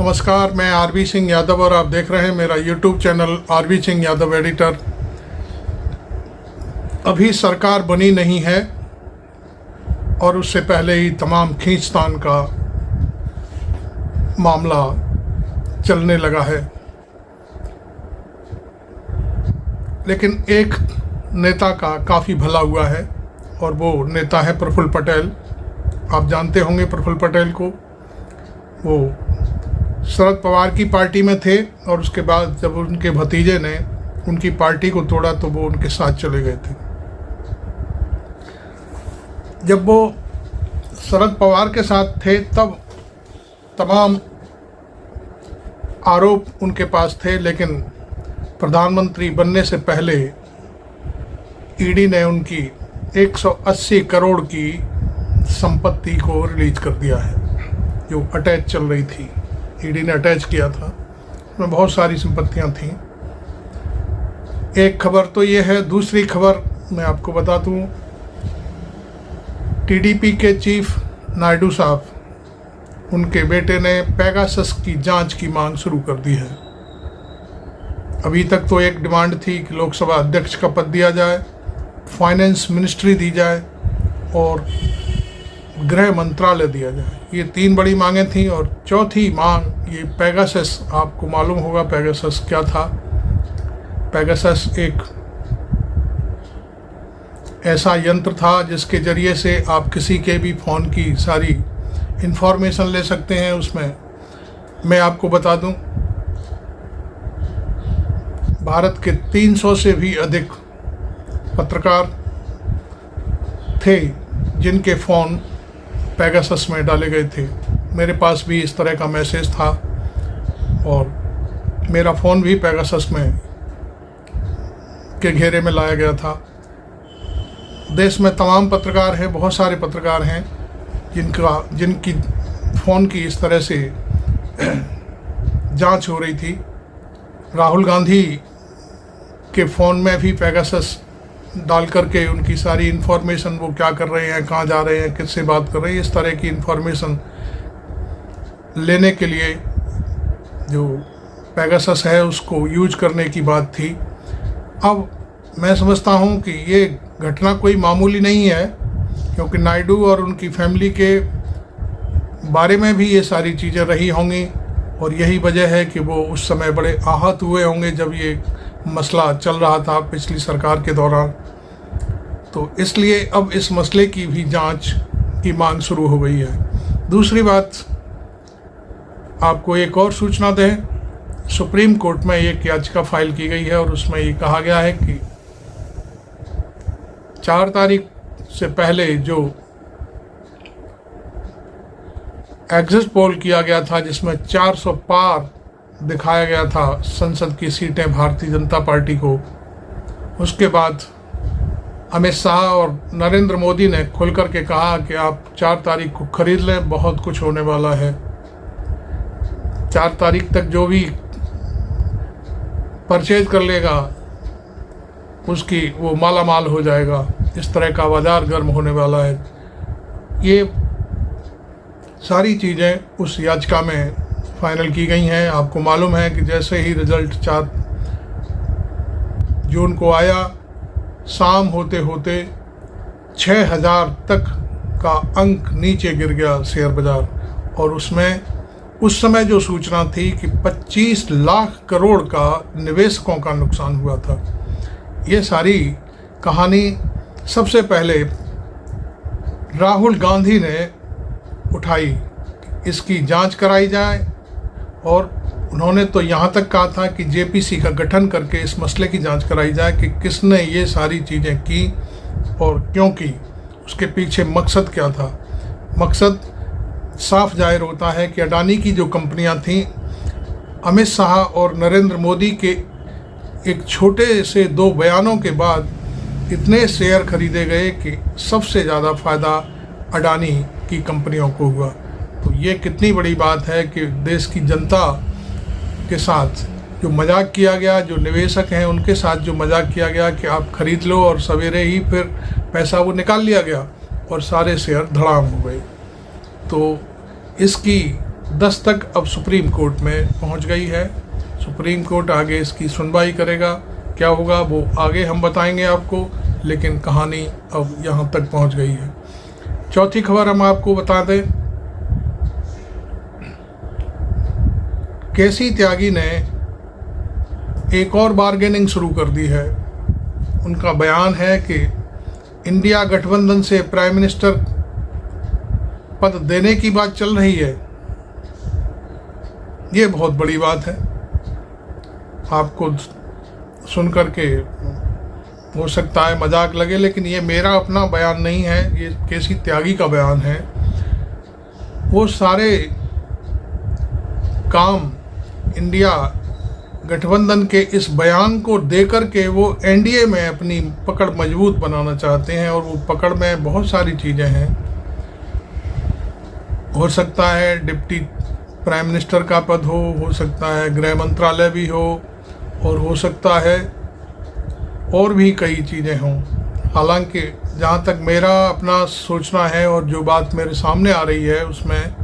नमस्कार, मैं आरवी सिंह यादव और आप देख रहे हैं मेरा YouTube channel RV Singh Yadav editor. अभी सरकार बनी नहीं है और उससे पहले ही तमाम खींचतान का मामला चलने लगा है। लेकिन एक नेता का काफ़ी भला हुआ है और वो नेता है प्रफुल्ल पटेल। आप जानते होंगे प्रफुल्ल पटेल को। वो शरद पवार की पार्टी में थे और उसके बाद जब उनके भतीजे ने उनकी पार्टी को तोड़ा तो वो उनके साथ चले गए थे। जब वो शरद पवार के साथ थे तब तमाम आरोप उनके पास थे, लेकिन प्रधानमंत्री बनने से पहले ईडी ने उनकी 180 करोड़ की संपत्ति को रिलीज कर दिया है, जो अटैच चल रही थी। ईडी ने अटैच किया था, उसमें बहुत सारी संपत्तियां थीं। एक खबर तो ये है। दूसरी खबर मैं आपको बता दूं, टीडीपी के चीफ नायडू साहब, उनके बेटे ने पेगासस की जांच की मांग शुरू कर दी है। अभी तक तो एक डिमांड थी कि लोकसभा अध्यक्ष का पद दिया जाए, फाइनेंस मिनिस्ट्री दी जाए और गृह मंत्रालय दिया जाए। ये तीन बड़ी मांगें थीं और चौथी मांग ये पेगासस। आपको मालूम होगा पेगासस क्या था। पेगासस एक ऐसा यंत्र था जिसके ज़रिए से आप किसी के भी फ़ोन की सारी इंफॉर्मेशन ले सकते हैं। उसमें मैं आपको बता दूं, भारत के 300 से भी अधिक पत्रकार थे जिनके फ़ोन पेगासस में डाले गए थे। मेरे पास भी इस तरह का मैसेज था और मेरा फ़ोन भी पेगासस में के घेरे में लाया गया था। देश में तमाम पत्रकार हैं, बहुत सारे पत्रकार हैं जिनकी फ़ोन की इस तरह से जांच हो रही थी। राहुल गांधी के फ़ोन में भी पेगासस डाल करके उनकी सारी इन्फॉर्मेशन, वो क्या कर रहे हैं, कहाँ जा रहे हैं, किससे बात कर रहे हैं, इस तरह की इन्फॉर्मेशन लेने के लिए जो पेगासस है उसको यूज करने की बात थी। अब मैं समझता हूँ कि ये घटना कोई मामूली नहीं है, क्योंकि नायडू और उनकी फैमिली के बारे में भी ये सारी चीज़ें रही होंगी और यही वजह है कि वो उस समय बड़े आहत हुए होंगे जब ये मसला चल रहा था पिछली सरकार के दौरान। तो इसलिए अब इस मसले की भी जांच की मांग शुरू हो गई है। दूसरी बात, आपको एक और सूचना दें, सुप्रीम कोर्ट में एक याचिका फाइल की गई है और उसमें ये कहा गया है कि 4 तारीख से पहले जो एग्जिट पोल किया गया था जिसमें 400 पार दिखाया गया था संसद की सीटें भारतीय जनता पार्टी को, उसके बाद अमित शाह और नरेंद्र मोदी ने खुल कर के कहा कि आप 4 तारीख को खरीद लें, बहुत कुछ होने वाला है। 4 तारीख तक जो भी परचेज कर लेगा उसकी वो माला माल हो जाएगा। इस तरह का बाजार गर्म होने वाला है। ये सारी चीज़ें उस याचिका में फाइनल की गई हैं। आपको मालूम है कि जैसे ही रिज़ल्ट 4 जून को आया, शाम होते होते 6000 तक का अंक नीचे गिर गया शेयर बाज़ार, और उसमें उस समय जो सूचना थी कि 25 लाख करोड़ का निवेशकों का नुकसान हुआ था। ये सारी कहानी सबसे पहले राहुल गांधी ने उठाई, इसकी जांच कराई जाए, और उन्होंने तो यहाँ तक कहा था कि जेपीसी का गठन करके इस मसले की जांच कराई जाए कि किसने ये सारी चीज़ें की और क्यों की, उसके पीछे मकसद क्या था। मकसद साफ जाहिर होता है कि अडानी की जो कंपनियां थीं, अमित शाह और नरेंद्र मोदी के एक छोटे से 2 बयानों के बाद इतने शेयर खरीदे गए कि सबसे ज़्यादा फ़ायदा अडानी की कंपनियों को हुआ। तो ये कितनी बड़ी बात है कि देश की जनता के साथ जो मजाक किया गया, जो निवेशक हैं उनके साथ जो मजाक किया गया कि आप खरीद लो, और सवेरे ही फिर पैसा वो निकाल लिया गया और सारे शेयर धड़ाम हो गए। तो इसकी 10 तक अब सुप्रीम कोर्ट में पहुंच गई है। सुप्रीम कोर्ट आगे इसकी सुनवाई करेगा, क्या होगा वो आगे हम बताएंगे आपको, लेकिन कहानी अब यहाँ तक पहुँच गई है। चौथी खबर हम आपको बता दें, केसी त्यागी ने एक और बार्गेनिंग शुरू कर दी है। उनका बयान है कि इंडिया गठबंधन से प्राइम मिनिस्टर पद देने की बात चल रही है। ये बहुत बड़ी बात है। आपको सुन कर के हो सकता है मजाक लगे, लेकिन ये मेरा अपना बयान नहीं है, ये केसी त्यागी का बयान है। वो सारे काम इंडिया गठबंधन के इस बयान को देकर के वो एनडीए में अपनी पकड़ मजबूत बनाना चाहते हैं, और वो पकड़ में बहुत सारी चीज़ें हैं। हो सकता है डिप्टी प्राइम मिनिस्टर का पद हो सकता है गृह मंत्रालय भी हो, और हो सकता है और भी कई चीज़ें हों। हालांकि जहाँ तक मेरा अपना सोचना है और जो बात मेरे सामने आ रही है, उसमें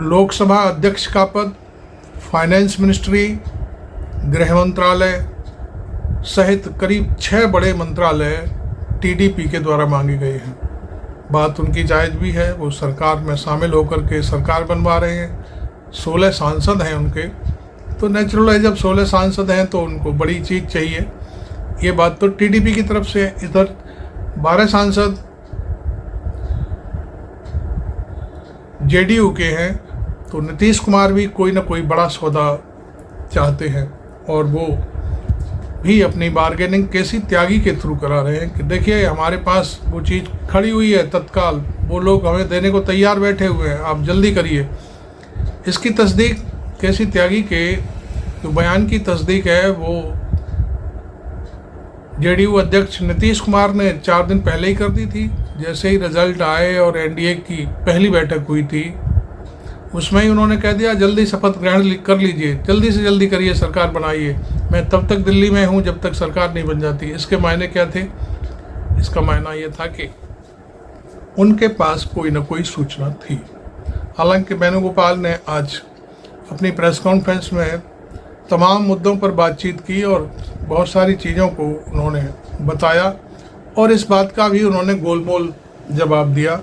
लोकसभा अध्यक्ष का पद, फाइनेंस मिनिस्ट्री, गृह मंत्रालय सहित करीब 6 बड़े मंत्रालय टीडीपी के द्वारा मांगे गए हैं। बात उनकी जायज़ भी है, वो सरकार में शामिल होकर के सरकार बनवा रहे हैं। 16 सांसद हैं उनके, तो नेचुरल है जब 16 सांसद हैं तो उनको बड़ी चीज़ चाहिए। ये बात तो टीडीपी की तरफ से। इधर 12 सांसद जेडीयू के हैं, तो नीतीश कुमार भी कोई ना कोई बड़ा सौदा चाहते हैं, और वो भी अपनी बार्गेनिंग केसी त्यागी के थ्रू करा रहे हैं कि देखिए हमारे पास वो चीज़ खड़ी हुई है तत्काल, वो लोग हमें देने को तैयार बैठे हुए हैं, आप जल्दी करिए। इसकी तस्दीक केसी त्यागी के जो बयान की तस्दीक है वो जेडीयू अध्यक्ष नीतीश कुमार ने 4 दिन पहले ही कर दी थी। जैसे ही रिजल्ट आए और एनडीए की पहली बैठक हुई थी, उसमें ही उन्होंने कह दिया जल्दी शपथ ग्रहण कर लीजिए, जल्दी से जल्दी करिए, सरकार बनाइए, मैं तब तक दिल्ली में हूँ जब तक सरकार नहीं बन जाती। इसके मायने क्या थे? इसका मायना ये था कि उनके पास कोई ना कोई सूचना थी। हालांकि वेणुगोपाल ने आज अपनी प्रेस कॉन्फ्रेंस में तमाम मुद्दों पर बातचीत की और बहुत सारी चीज़ों को उन्होंने बताया, और इस बात का भी उन्होंने गोलमोल जवाब दिया।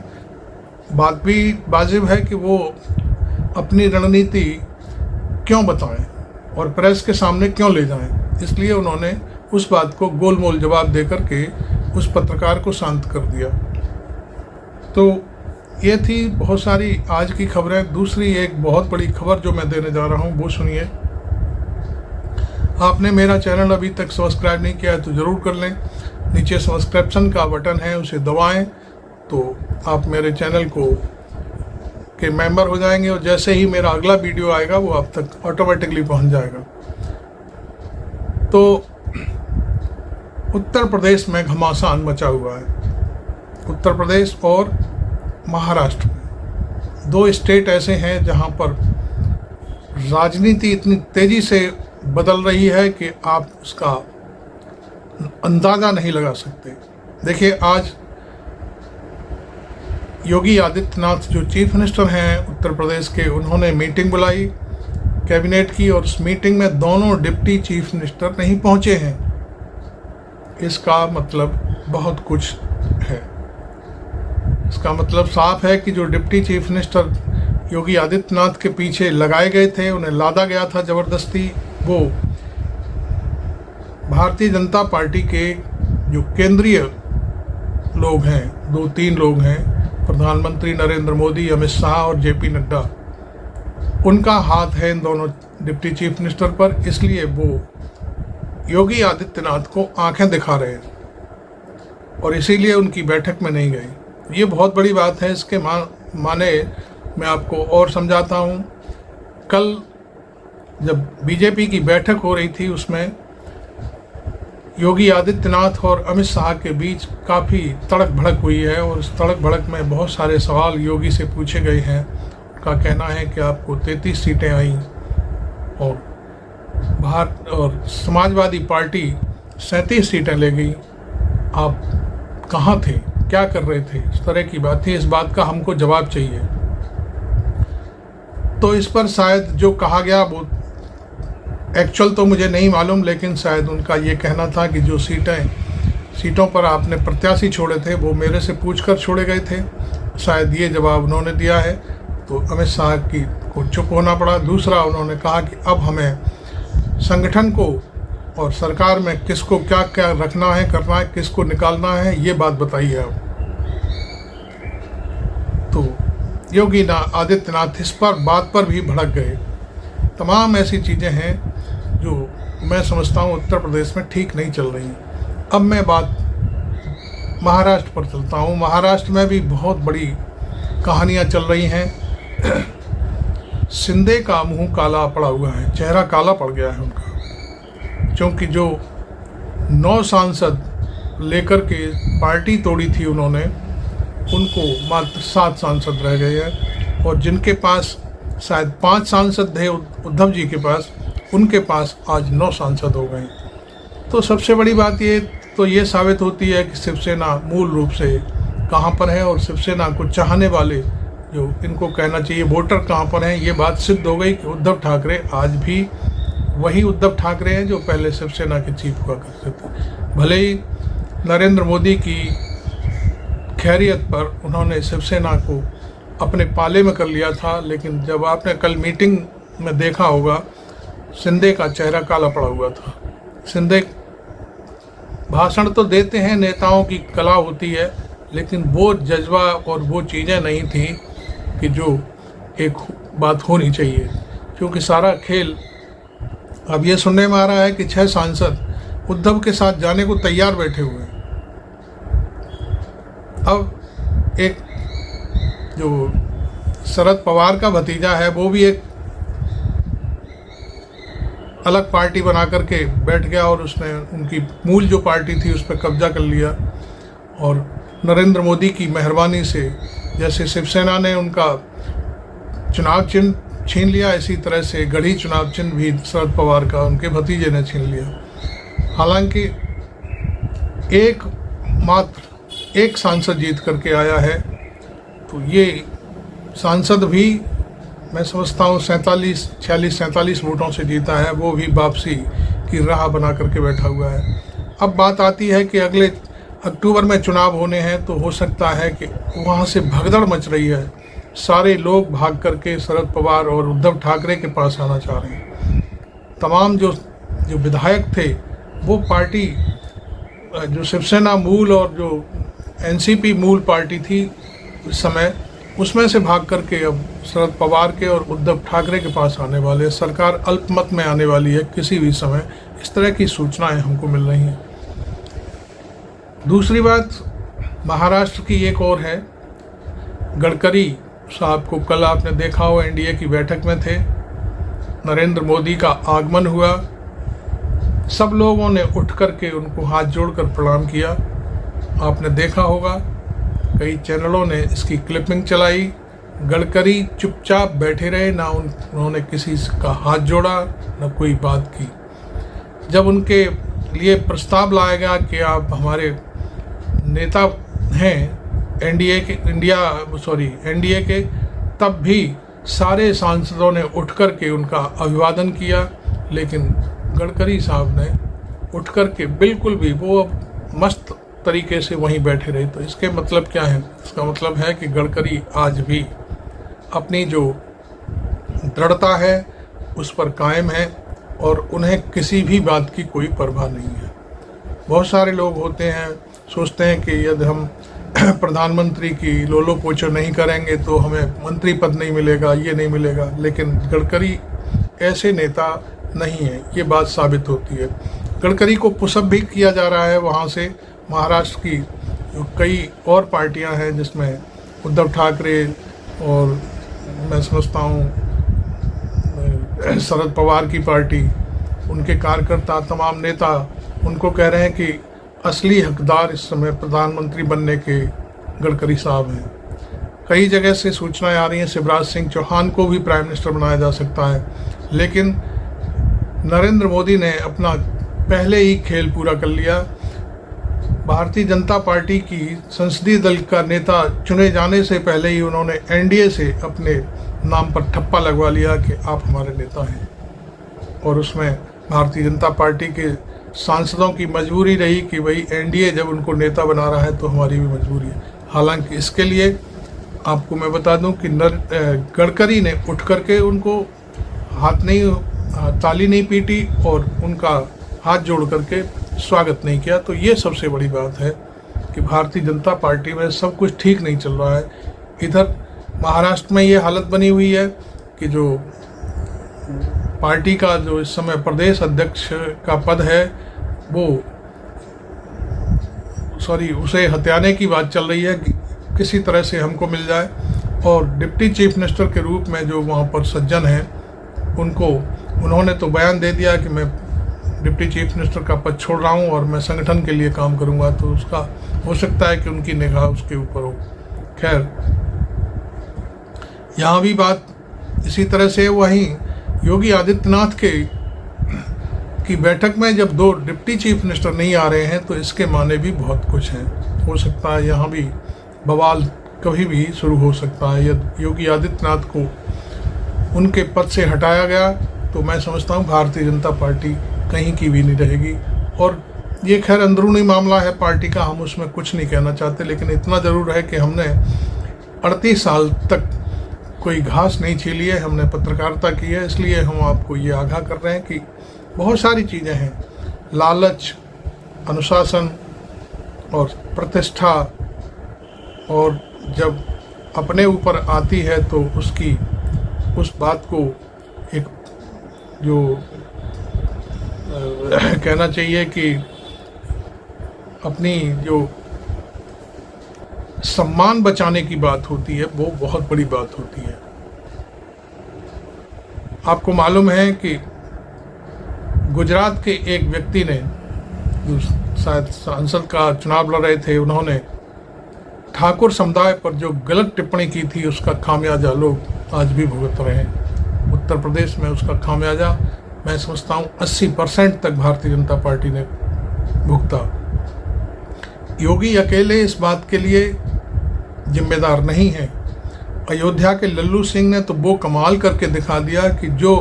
बात भी वाजिब है कि वो अपनी रणनीति क्यों बताएं और प्रेस के सामने क्यों ले जाएं, इसलिए उन्होंने उस बात को गोलमोल जवाब देकर के उस पत्रकार को शांत कर दिया। तो ये थी बहुत सारी आज की खबरें। दूसरी एक बहुत बड़ी खबर जो मैं देने जा रहा हूँ वो सुनिए। आपने मेरा चैनल अभी तक सब्सक्राइब नहीं किया है तो ज़रूर कर लें। नीचे सब्सक्रिप्शन का बटन है, उसे दबाएं तो आप मेरे चैनल को के मेंबर हो जाएंगे, और जैसे ही मेरा अगला वीडियो आएगा वो आप तक ऑटोमेटिकली पहुंच जाएगा। तो उत्तर प्रदेश में घमासान मचा हुआ है। उत्तर प्रदेश और महाराष्ट्र, 2 स्टेट ऐसे हैं जहां पर राजनीति इतनी तेज़ी से बदल रही है कि आप उसका अंदाज़ा नहीं लगा सकते। देखिए, आज योगी आदित्यनाथ जो चीफ मिनिस्टर हैं उत्तर प्रदेश के, उन्होंने मीटिंग बुलाई कैबिनेट की, और उस मीटिंग में दोनों डिप्टी चीफ मिनिस्टर नहीं पहुंचे हैं। इसका मतलब बहुत कुछ है। इसका मतलब साफ है कि जो deputy chief minister Yogi Adityanath के पीछे लगाए गए थे, उन्हें लादा गया था ज़बरदस्ती, वो भारतीय जनता पार्टी के जो केंद्रीय लोग हैं, 2-3 लोग हैं, प्रधानमंत्री नरेंद्र मोदी, अमित शाह और जेपी नड्डा, उनका हाथ है इन दोनों डिप्टी चीफ मिनिस्टर पर। इसलिए वो योगी आदित्यनाथ को आंखें दिखा रहे हैं, और इसीलिए उनकी बैठक में नहीं गए। ये बहुत बड़ी बात है। इसके माने मैं आपको और समझाता हूँ। कल जब बीजेपी की बैठक हो रही थी, उसमें योगी आदित्यनाथ और अमित शाह के बीच काफ़ी तड़क भड़क हुई है, और उस तड़क भड़क में बहुत सारे सवाल योगी से पूछे गए हैं। उनका कहना है कि आपको 33 सीटें आई, और समाजवादी पार्टी 37 सीटें ले गई, आप कहाँ थे? क्या कर रहे थे, इस तरह की बात थी। इस बात का हमको जवाब चाहिए। तो इस पर शायद जो कहा गया वो एक्चुअल तो मुझे नहीं मालूम, लेकिन शायद उनका ये कहना था कि जो सीटों पर आपने प्रत्याशी छोड़े थे वो मेरे से पूछकर छोड़े गए थे। शायद ये जवाब उन्होंने दिया है, तो अमित शाह को चुप होना पड़ा। दूसरा, उन्होंने कहा कि अब हमें संगठन को और सरकार में किसको क्या क्या रखना है, करना है, किसको निकालना है, ये बात बताइए आप। तो योगी आदित्यनाथ इस पर बात पर भी भड़क गए। तमाम ऐसी चीज़ें हैं जो मैं समझता हूँ उत्तर प्रदेश में ठीक नहीं चल रही। अब मैं बात महाराष्ट्र पर चलता हूँ। महाराष्ट्र में भी बहुत बड़ी कहानियाँ चल रही हैं। शिंदे का मुंह काला पड़ा हुआ है, चेहरा काला पड़ गया है उनका, क्योंकि जो 9 सांसद लेकर के पार्टी तोड़ी थी उन्होंने, उनको मात्र 7 सांसद रह गए हैं। और जिनके पास शायद 5 सांसद थे उद्धव जी के पास, उनके पास आज 9 सांसद हो गए। तो सबसे बड़ी बात ये साबित होती है कि शिवसेना मूल रूप से कहाँ पर है, और शिवसेना को चाहने वाले जो इनको कहना चाहिए वोटर कहाँ पर हैं। ये बात सिद्ध हो गई कि उद्धव ठाकरे आज भी वही उद्धव ठाकरे हैं जो पहले शिवसेना के चीफ हुआ करते थे। भले ही नरेंद्र मोदी की खैरियत पर उन्होंने शिवसेना को अपने पाले में कर लिया था, लेकिन जब आपने कल मीटिंग में देखा होगा, शिंदे का चेहरा काला पड़ा हुआ था। शिंदे भाषण तो देते हैं, नेताओं की कला होती है, लेकिन वो जज्बा और वो चीज़ें नहीं थी कि जो एक बात होनी चाहिए। क्योंकि सारा खेल अब ये सुनने में आ रहा है कि 6 सांसद उद्धव के साथ जाने को तैयार बैठे हुए हैं। अब एक जो शरद पवार का भतीजा है वो भी एक अलग पार्टी बना करके बैठ गया और उसने उनकी मूल जो पार्टी थी उस पर कब्जा कर लिया। और नरेंद्र मोदी की मेहरबानी से जैसे शिवसेना ने उनका चुनाव चिन्ह छीन लिया, इसी तरह से गढ़ी चुनाव चिन्ह भी शरद पवार का उनके भतीजे ने छीन लिया। हालांकि मात्र एक सांसद जीत करके आया है, तो ये सांसद भी मैं समझता हूँ 46 वोटों से जीता है, वो भी वापसी की राह बना करके बैठा हुआ है। अब बात आती है कि अगले अक्टूबर में चुनाव होने हैं, तो हो सकता है कि वहाँ से भगदड़ मच रही है, सारे लोग भाग करके शरद पवार और उद्धव ठाकरे के पास आना चाह रहे हैं। तमाम जो विधायक थे वो पार्टी जो शिवसेना मूल और जो एनसीपी मूल पार्टी थी उस समय, उसमें से भाग करके अब शरद पवार के और उद्धव ठाकरे के पास आने वाले, सरकार अल्पमत में आने वाली है किसी भी समय, इस तरह की सूचनाएं हमको मिल रही हैं। दूसरी बात महाराष्ट्र की एक और है। गडकरी साहब को कल आपने देखा हो एनडीए की बैठक में थे, नरेंद्र मोदी का आगमन हुआ, सब लोगों ने उठ करके उनको हाथ जोड़कर प्रणाम किया। आपने देखा होगा कई चैनलों ने इसकी क्लिपिंग चलाई। गडकरी चुपचाप बैठे रहे, ना उन्होंने किसी का हाथ जोड़ा, ना कोई बात की। जब उनके लिए प्रस्ताव लाया गया कि आप हमारे नेता हैं एनडीए के, तब भी सारे सांसदों ने उठ करके उनका अभिवादन किया, लेकिन गडकरी साहब ने उठ करके बिल्कुल भी, वो मस्त तरीके से वहीं बैठे रहे। तो इसके मतलब क्या है? इसका मतलब है कि गडकरी आज भी अपनी जो दृढ़ता है उस पर कायम है और उन्हें किसी भी बात की कोई परवाह नहीं है। बहुत सारे लोग होते हैं, सोचते हैं कि यदि हम प्रधानमंत्री की लोलो पोछो नहीं करेंगे तो हमें मंत्री पद नहीं मिलेगा, ये नहीं मिलेगा, लेकिन गडकरी ऐसे नेता नहीं है, ये बात साबित होती है। गडकरी को पुशअप भी किया जा रहा है वहाँ से। महाराष्ट्र की कई और पार्टियां हैं जिसमें उद्धव ठाकरे और मैं समझता हूँ शरद पवार की पार्टी, उनके कार्यकर्ता, तमाम नेता उनको कह रहे हैं कि असली हकदार इस समय प्रधानमंत्री बनने के गडकरी साहब हैं। कई जगह से सूचनाएं आ रही हैं शिवराज सिंह चौहान को भी प्राइम मिनिस्टर बनाया जा सकता है, लेकिन नरेंद्र मोदी ने अपना पहले ही खेल पूरा कर लिया। भारतीय जनता पार्टी की संसदीय दल का नेता चुने जाने से पहले ही उन्होंने एनडीए से अपने नाम पर ठप्पा लगवा लिया कि आप हमारे नेता हैं, और उसमें भारतीय जनता पार्टी के सांसदों की मजबूरी रही कि भाई एनडीए जब उनको नेता बना रहा है तो हमारी भी मजबूरी है। हालांकि इसके लिए आपको मैं बता दूं कि गडकरी ने उठ करके उनको ताली नहीं पीटी और उनका हाथ जोड़ करके स्वागत नहीं किया। तो ये सबसे बड़ी बात है कि भारतीय जनता पार्टी में सब कुछ ठीक नहीं चल रहा है। इधर महाराष्ट्र में ये हालत बनी हुई है कि जो पार्टी का जो इस समय प्रदेश अध्यक्ष का पद है उसे हथियाने की बात चल रही है कि किसी तरह से हमको मिल जाए, और डिप्टी चीफ मिनिस्टर के रूप में जो वहाँ पर सज्जन हैं उन्होंने तो बयान दे दिया कि मैं डिप्टी चीफ मिनिस्टर का पद छोड़ रहा हूँ और मैं संगठन के लिए काम करूँगा। तो उसका हो सकता है कि उनकी निगाह उसके ऊपर हो। खैर, यहाँ भी बात इसी तरह से वहीं योगी आदित्यनाथ की बैठक में जब 2 डिप्टी चीफ मिनिस्टर नहीं आ रहे हैं तो इसके माने भी बहुत कुछ हैं। हो सकता है यहाँ भी बवाल कभी भी शुरू हो सकता है। यदि योगी आदित्यनाथ को उनके पद से हटाया गया तो मैं समझता हूँ भारतीय जनता पार्टी कहीं की भी नहीं रहेगी। और ये खैर अंदरूनी मामला है पार्टी का, हम उसमें कुछ नहीं कहना चाहते, लेकिन इतना ज़रूर है कि हमने 38 साल तक कोई घास नहीं छीली है, हमने पत्रकारिता की है। इसलिए हम आपको ये आगाह कर रहे हैं कि बहुत सारी चीज़ें हैं, लालच, अनुशासन और प्रतिष्ठा, और जब अपने ऊपर आती है तो उस बात को एक जो कहना चाहिए कि अपनी जो सम्मान बचाने की बात होती है वो बहुत बड़ी बात होती है। आपको मालूम है कि गुजरात के एक व्यक्ति ने, जो शायद सांसद का चुनाव लड़ रहे थे, उन्होंने ठाकुर समुदाय पर जो गलत टिप्पणी की थी उसका खामियाजा लोग आज भी भुगत रहे हैं। उत्तर प्रदेश में उसका खामियाजा मैं समझता हूँ 80% तक भारतीय जनता पार्टी ने भुगता। योगी अकेले इस बात के लिए जिम्मेदार नहीं है। अयोध्या के लल्लू सिंह ने तो वो कमाल करके दिखा दिया कि जो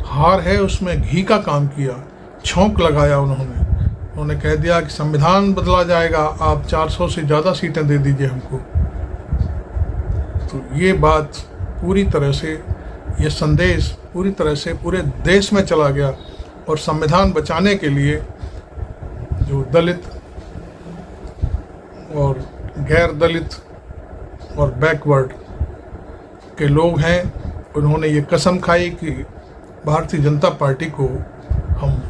हार है उसमें घी का काम किया, छौंक लगाया। उन्होंने कह दिया कि संविधान बदला जाएगा, आप 400 से ज़्यादा सीटें दे दीजिए हमको। तो ये बात पूरी तरह से, ये संदेश पूरी तरह से पूरे देश में चला गया, और संविधान बचाने के लिए जो दलित और गैर दलित और बैकवर्ड के लोग हैं, उन्होंने ये कसम खाई कि भारतीय जनता पार्टी को हम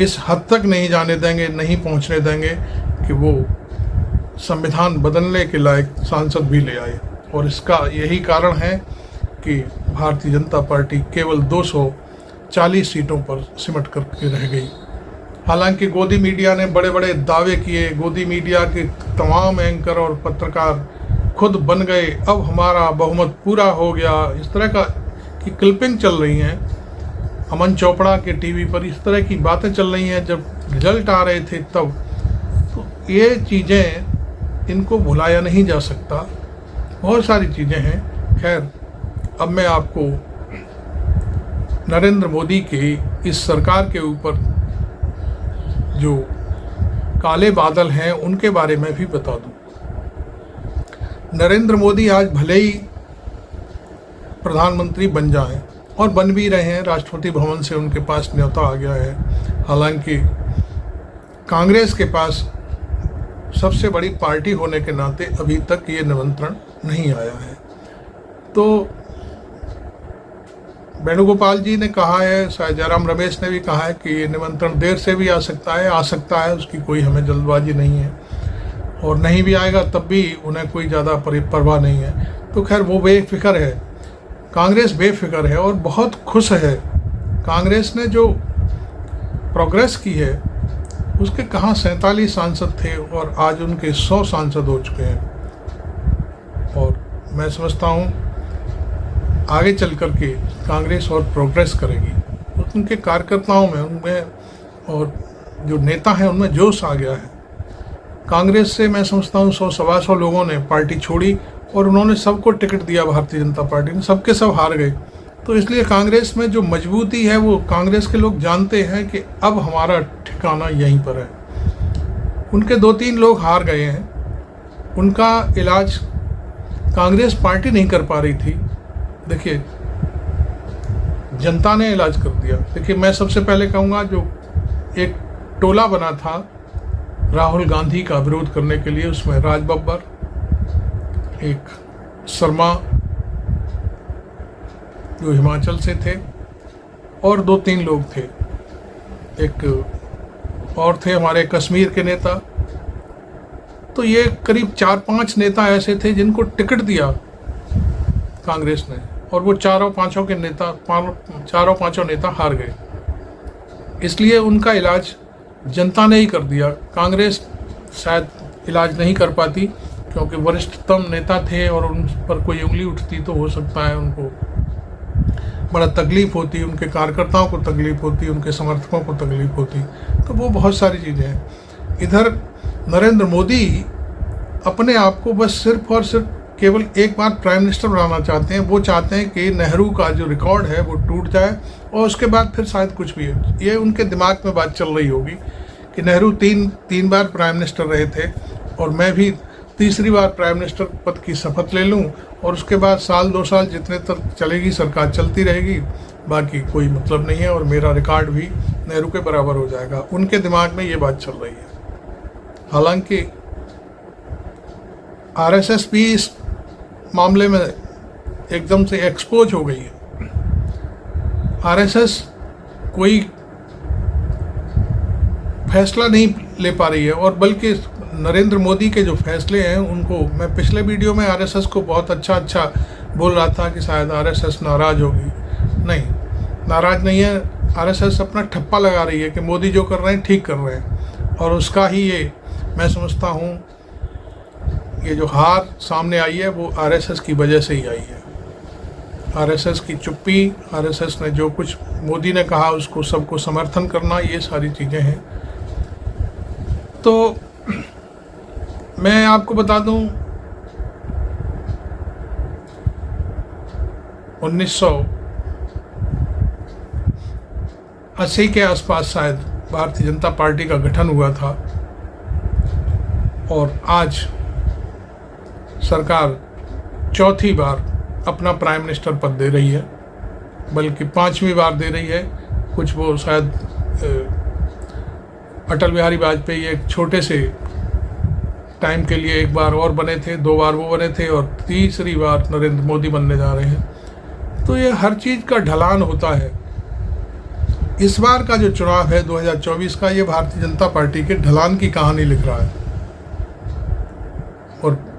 इस हद तक नहीं जाने देंगे, नहीं पहुंचने देंगे कि वो संविधान बदलने के लायक सांसद भी ले आए। और इसका यही कारण है कि भारतीय जनता पार्टी केवल 240 सीटों पर सिमट करके रह गई। हालांकि गोदी मीडिया ने बड़े बड़े दावे किए, गोदी मीडिया के तमाम एंकर और पत्रकार खुद बन गए, अब हमारा बहुमत पूरा हो गया, इस तरह की क्लिपिंग चल रही हैं। अमन चोपड़ा के टीवी पर इस तरह की बातें चल रही हैं जब रिजल्ट आ रहे थे तब। तो ये चीज़ें, इनको भुलाया नहीं जा सकता, बहुत सारी चीज़ें हैं। खैर, अब मैं आपको नरेंद्र मोदी के इस सरकार के ऊपर जो काले बादल हैं उनके बारे में भी बता दूं। नरेंद्र मोदी आज भले ही प्रधानमंत्री बन जाएं, और बन भी रहे हैं, राष्ट्रपति भवन से उनके पास न्योता आ गया है। हालांकि कांग्रेस के पास सबसे बड़ी पार्टी होने के नाते अभी तक ये निमंत्रण नहीं आया है। तो वेणुगोपाल जी ने कहा है, शायद जयराम रमेश ने भी कहा है कि ये निमंत्रण देर से भी आ सकता है, उसकी कोई हमें जल्दबाजी नहीं है, और नहीं भी आएगा तब भी उन्हें कोई ज़्यादा परवाह नहीं है। तो खैर, वो बेफिक्र है, कांग्रेस बेफिक्र है और बहुत खुश है। कांग्रेस ने जो प्रोग्रेस की है उसके कहाँ 47 सांसद थे और आज उनके 100 सांसद हो चुके हैं। और मैं समझता हूँ आगे चल कर के कांग्रेस और प्रोग्रेस करेगी। उनके कार्यकर्ताओं में, उनमें और जो नेता हैं उनमें जोश आ गया है। कांग्रेस से मैं समझता हूँ 100-125 लोगों ने पार्टी छोड़ी और उन्होंने सबको टिकट दिया भारतीय जनता पार्टी ने, सबके सब हार गए। तो इसलिए कांग्रेस में जो मजबूती है वो कांग्रेस के लोग जानते हैं कि अब हमारा ठिकाना यहीं पर है। उनके 2-3 लोग हार गए हैं, उनका इलाज कांग्रेस पार्टी नहीं कर पा रही थी, देखिए जनता ने इलाज कर दिया। देखिए मैं सबसे पहले कहूँगा, जो एक टोला बना था राहुल गांधी का विरोध करने के लिए, उसमें राज बब्बर, एक शर्मा जो हिमाचल से थे और 2-3 लोग थे, एक और थे हमारे कश्मीर के नेता। तो ये करीब 4-5 नेता ऐसे थे जिनको टिकट दिया कांग्रेस ने, और वो चारों पांचों नेता हार गए। इसलिए उनका इलाज जनता ने ही कर दिया। कांग्रेस शायद इलाज नहीं कर पाती क्योंकि वरिष्ठतम नेता थे और उन पर कोई उंगली उठती तो हो सकता है उनको बड़ा तकलीफ होती, उनके कार्यकर्ताओं को तकलीफ होती, उनके समर्थकों को तकलीफ होती। तो वो बहुत सारी चीज़ें हैं। इधर नरेंद्र मोदी अपने आप को बस सिर्फ और सिर्फ केवल एक बार प्राइम मिनिस्टर बनाना चाहते हैं। वो चाहते हैं कि नेहरू का जो रिकॉर्ड है वो टूट जाए और उसके बाद फिर शायद कुछ भी है। ये उनके दिमाग में बात चल रही होगी कि नेहरू तीन बार प्राइम मिनिस्टर रहे थे और मैं भी तीसरी बार प्राइम मिनिस्टर पद की शपथ ले लूं और उसके बाद 1-2 साल जितने तक चलेगी सरकार चलती रहेगी, बाकी कोई मतलब नहीं है और मेरा रिकॉर्ड भी नेहरू के बराबर हो जाएगा। उनके दिमाग में ये बात चल रही है। हालांकि आरएसएस भी इस मामले में एकदम से एक्सपोज हो गई है। आरएसएस कोई फैसला नहीं ले पा रही है और बल्कि नरेंद्र मोदी के जो फैसले हैं उनको, मैं पिछले वीडियो में आरएसएस को बहुत अच्छा बोल रहा था कि शायद आरएसएस नाराज़ होगी। नहीं, नाराज़ नहीं है। आरएसएस अपना ठप्पा लगा रही है कि मोदी जो कर रहे हैं ठीक कर रहे हैं, और उसका ही ये मैं समझता हूँ ये जो हार सामने आई है वो आरएसएस की वजह से ही आई है। आरएसएस की चुप्पी, आरएसएस ने जो कुछ मोदी ने कहा उसको सबको समर्थन करना, ये सारी चीज़ें हैं। तो मैं आपको बता दूं 1980 के आसपास शायद भारतीय जनता पार्टी का गठन हुआ था और आज सरकार चौथी बार अपना प्राइम मिनिस्टर पद दे रही है, बल्कि 5वीं बार दे रही है। कुछ वो शायद अटल बिहारी वाजपेयी एक छोटे से टाइम के लिए एक बार और बने थे, 2 बार वो बने थे और तीसरी बार नरेंद्र मोदी बनने जा रहे हैं। तो ये हर चीज़ का ढलान होता है। इस बार का जो चुनाव है 2024 का, ये भारतीय जनता पार्टी के ढलान की कहानी लिख रहा है और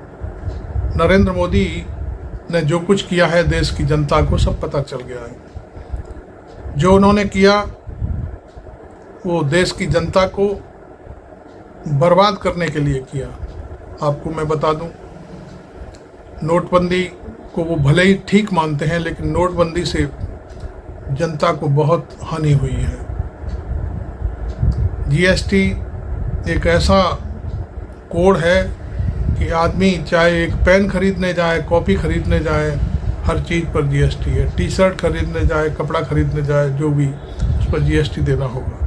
नरेंद्र मोदी ने जो कुछ किया है देश की जनता को सब पता चल गया है। जो उन्होंने किया वो देश की जनता को बर्बाद करने के लिए किया। आपको मैं बता दूं, नोटबंदी को वो भले ही ठीक मानते हैं, लेकिन नोटबंदी से जनता को बहुत हानि हुई है। जीएसटी एक ऐसा कोड है कि आदमी चाहे एक पेन खरीदने जाए, कॉपी खरीदने जाए, हर चीज़ पर जीएसटी है। टी-शर्ट खरीदने जाए, कपड़ा खरीदने जाए, जो भी, उस पर जीएसटी देना होगा।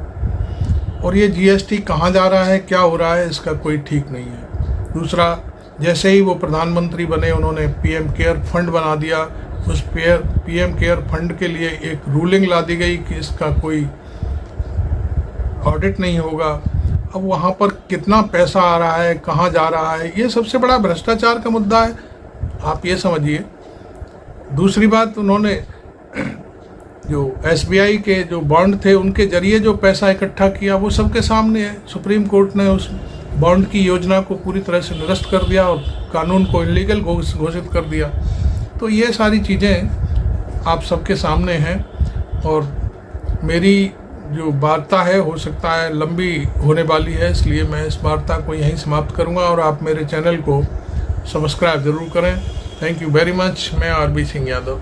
और ये जीएसटी कहाँ जा रहा है, क्या हो रहा है, इसका कोई ठीक नहीं है। दूसरा, जैसे ही वो प्रधानमंत्री बने उन्होंने पीएम केयर फंड बना दिया। उस पीएम केयर फंड के लिए एक रूलिंग ला दी गई कि इसका कोई ऑडिट नहीं होगा। अब वहाँ पर कितना पैसा आ रहा है, कहाँ जा रहा है, ये सबसे बड़ा भ्रष्टाचार का मुद्दा है, आप ये समझिए। दूसरी बात, उन्होंने जो एसबीआई के जो बॉन्ड थे उनके जरिए जो पैसा इकट्ठा किया वो सबके सामने है। सुप्रीम कोर्ट ने उस बॉन्ड की योजना को पूरी तरह से निरस्त कर दिया और कानून को इलीगल घोषित कर दिया। तो ये सारी चीज़ें आप सबके सामने हैं और मेरी जो वार्ता है हो सकता है लंबी होने वाली है, इसलिए मैं इस वार्ता को यहीं समाप्त करूंगा और आप मेरे चैनल को सब्सक्राइब ज़रूर करें। Thank you very much. मैं आरबी सिंह यादव।